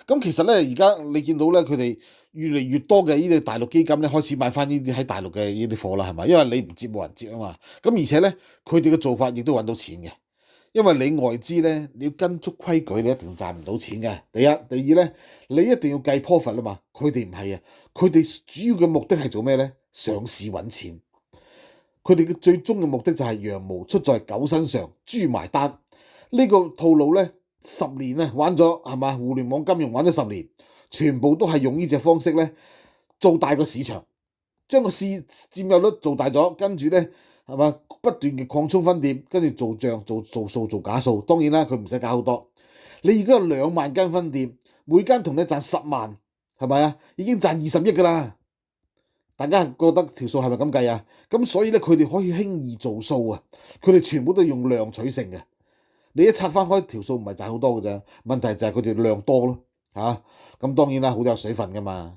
咁其實咧，而家你見到咧，佢哋越嚟越多嘅呢啲大陸基金咧，開始買翻呢啲喺大陸嘅呢啲貨啦，係咪？因為你唔接冇人接啊嘛。咁而且咧，佢哋嘅做法亦都揾到錢嘅。因為你外資咧，你要跟足規矩，你一定賺唔到錢嘅。第一，第二咧，你一定要計 profit 啊嘛。佢哋唔係啊，佢哋主要嘅目的係做咩咧？上市揾錢。佢哋嘅最終嘅目的就係羊毛出在狗身上，豬埋單。呢個套路咧，10年啊玩咗係嘛？互聯網金融玩咗10年，全部都係用呢隻方式咧做大個市場，將個市佔有率做大咗，跟住咧係嘛不斷嘅擴充分店，跟住做帳做數做假數。當然啦，佢唔使搞好多。你而家有2萬間分店，每間同你賺10萬，係咪啊？已經賺20億㗎啦。大家覺得條數係咪咁計啊？咁所以咧，佢哋可以輕易做數啊！佢哋全部都用量取勝嘅。你一拆翻開條數唔係賺好多嘅啫，問題就係佢哋量多咯嚇。咁當然啦，好有水分噶嘛。